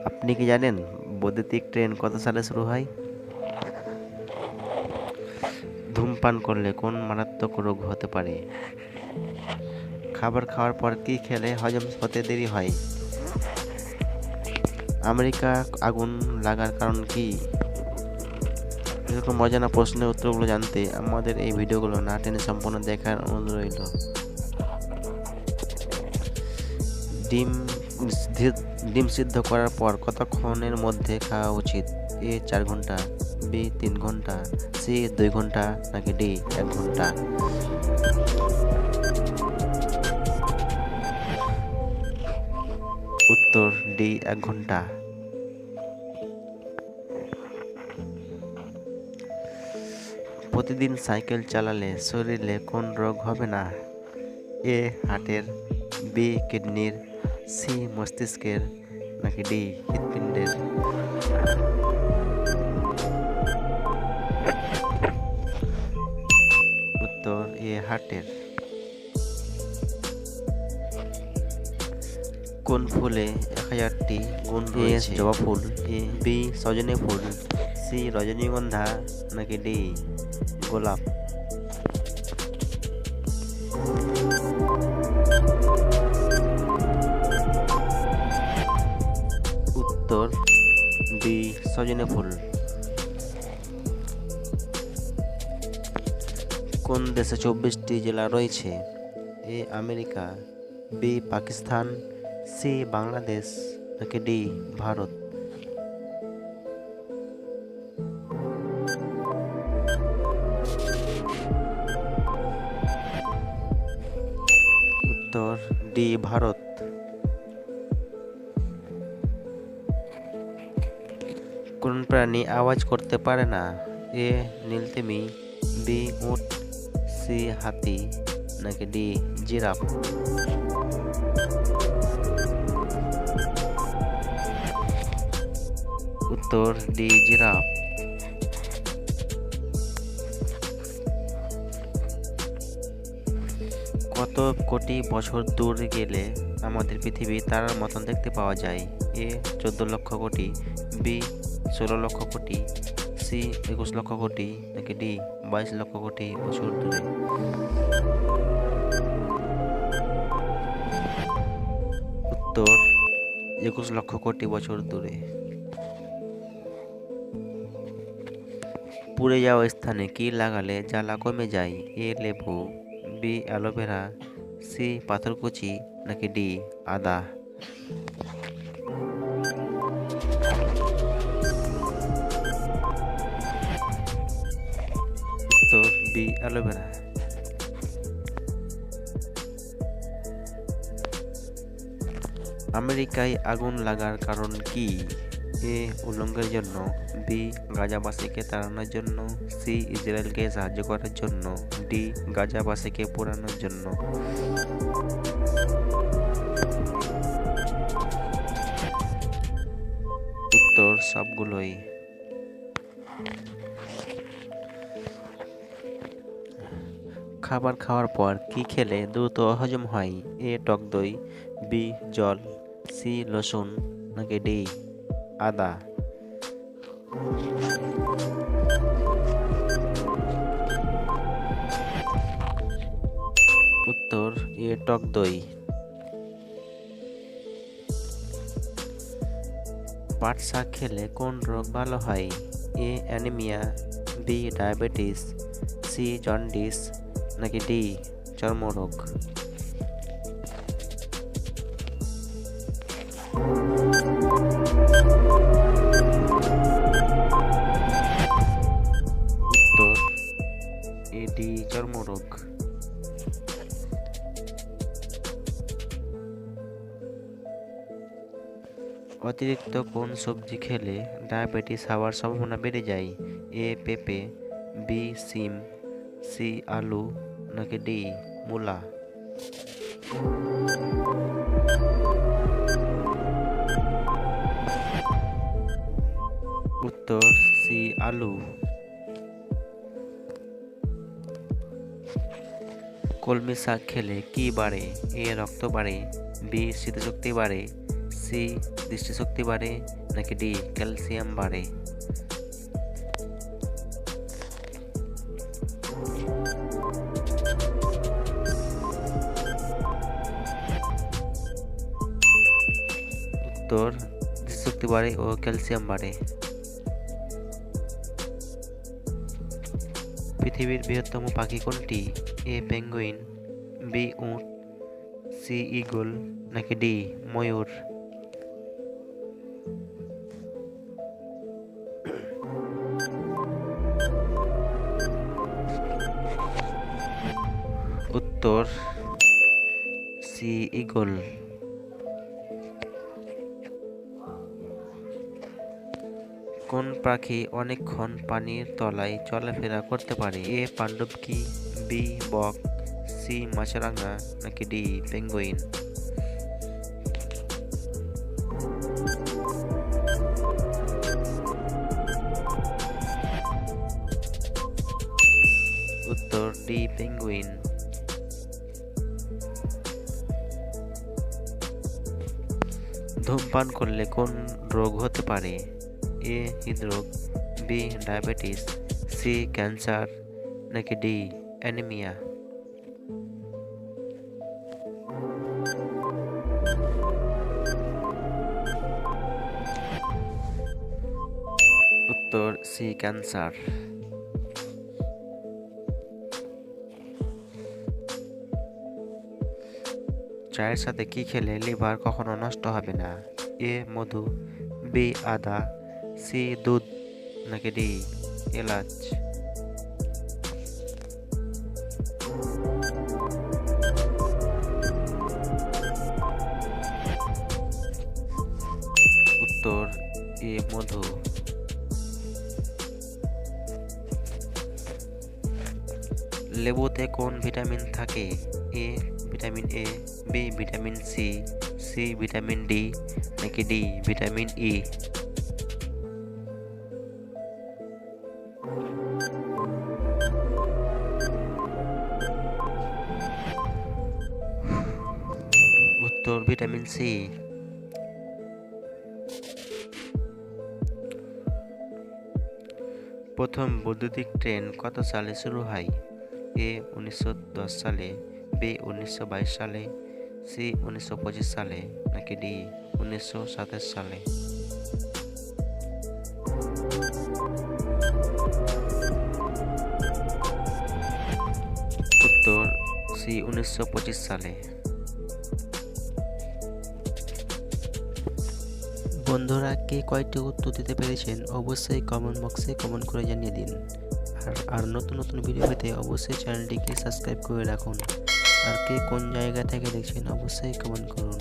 আপনি কি জানেন বৈদ্যুতিক ট্রেন কত সালে শুরু হয়? ধূমপান করলে কোন মারাত্মক রোগ হতে পারে? খাবার খাওয়ার পর কি খেলে হজম হতে দেরি হয়? আমেরিকা আগুন লাগার কারণ কি? এরকম অজানা প্রশ্নের উত্তরগুলো জানতে আমাদের এই ভিডিওগুলো না টেনে সম্পূর্ণ দেখার অনুরোধ রইল। ডিম ডিম সিদ্ধ করার পর কতক্ষণের মধ্যে খাওয়া উচিত? এ 4 ঘন্টা, বি 3 ঘন্টা, সি 2 ঘন্টা, নাকি ডি 1 ঘন্টা? উত্তর ডি 1 ঘন্টা। প্রতিদিন সাইকেল চালালে শরীরে কোন রোগ হবে না? এ হার্টের, বি কিডনির, সি মস্তিষ্কের, নাকি ডি হৃৎপিণ্ডের? উত্তর এ হার্টের। কোন ফুলে 1000টি গুণ রয়েছে? জবা ফুল, এ বি সজনে ফুল, সি রজনীগন্ধা, নাকি ডি গোলাপ? উত্তর বি সজনে ফুল। কোন দেশে 24টি জেলা রয়েছে? A America, B Pakistan, C Bangladesh, নাকি ডি ভারত? উত্তর ডি ভারত। কোন প্রাণী আওয়াজ করতে পারে না? এ নীলতিমি, বি উট, সি হাতি, নাকি ডি জিরাফ? উত্তর ডি জিরাফ। কত কোটি বছর দূর গেলে আমাদের পৃথিবী তারার মতন দেখতে পাওয়া যায়? এ 14 লক্ষ কোটি, বি 16 লক্ষ কোটি, সি 21 লক্ষ কোটি, নাকি ডি 22 লক্ষ কোটি বছর দূরে? উত্তর 21 লক্ষ কোটি বছর দূরে। পুড়ে যাওয়া স্থানে কি লাগালে জ্বালা কমে যায়? এ লেবু, বি অ্যালোভেরা, সি পাথরকুচি, নাকি ডি আদা? উত্তর বি অ্যালোভেরা। আমেরিকায় আগুন লাগার কারণ কি? এ উলঙ্গের জন্য, বি গাজাবাসীকে তাড়ানোর জন্য, সি ইসরায়েলকে সাহায্য করার জন্য, ডি গাজাবাসীকে পোড়ানোর জন্য? উত্তর সবগুলোই। খাবার খাওয়ার পর কি খেলে দ্রুত হজম হয়? এ টক দই, বি জল, সি রসুন, নাকি ডি আদা? উত্তর এ টক দই। পাট শাক খেলে কোন রোগ ভালো হয়? A anaemia, B diabetes, C jaundice, নাকি ডি চর্মরোগ? উত্তর এ ডি চর্মরোগ। অতিরিক্ত কোন সবজি খেলে ডায়াবেটিস হওয়ার সম্ভাবনা বেড়ে যায়? এ পেঁপে, বি সিম, সি আলু, নাকি ডি মূলা? উত্তর সি আলু। কলমি শাক খেলে কি বাড়ে? এ রক্ত বাড়ে, বি স্মৃতিশক্তি বাড়ে, সি দৃষ্টিশক্তি বাড়ে নাকি ডি ক্যালসিয়াম বাড়ে? উত্তর দৃষ্টিশক্তি বাড়ে ও ক্যালসিয়াম বাড়ে। পৃথিবীর বৃহত্তম পাখি কোনটি? এ পেঙ্গুইন, বি উট, সি ঈগল নাকি ডি ময়ূর? উত্তর সি ঈগল। কোন পাখি অনেকক্ষণ পানির তলায় চলাফেরা করতে পারে? এ পাণ্ডুবকী, বি বক, সি মাছরাঙা নাকি ডি পেঙ্গুইন? উত্তর ডি পেঙ্গুইন। ধূমপান করলে কোন রোগ হতে পারে? এ হৃদরোগ, বি ডায়াবেটিস, সি ক্যান্সার নাকি ডি অ্যানিমিয়া? উত্তর সি ক্যান্সার। চায়ের সাথে কি খেলে লিভার কখনো নষ্ট হবে না? এ মধু, বি আদা, সি দুধ নাকি ডি এলাচ? উত্তর এ মধু। লেবুতে কোন ভিটামিন থাকে? A vitamin A, B vitamin C, C vitamin D নাকি ডি ভিটামিন ই? উত্তর ভিটামিন সি। প্রথম বৈদ্যুতিক ট্রেন কত সালে শুরু হয়? এ 1910 সালে, বি 1922 সালে, সি 1925 সালে নাকি ডি 1927 সালে? উত্তর সি 1925 সালে। বন্ধুরা, কে কয়টি উত্তর দিতে পেরেছেন অবশ্যই কমেন্ট বক্সে কমেন্ট করে জানিয়ে দিন। আর নতুন নতুন ভিডিও পেতে অবশ্যই চ্যানেলটিকে সাবস্ক্রাইব করে রাখুন। আর কে কোন জায়গা থেকে দেখছেন অবশ্যই কমেন্ট করুন।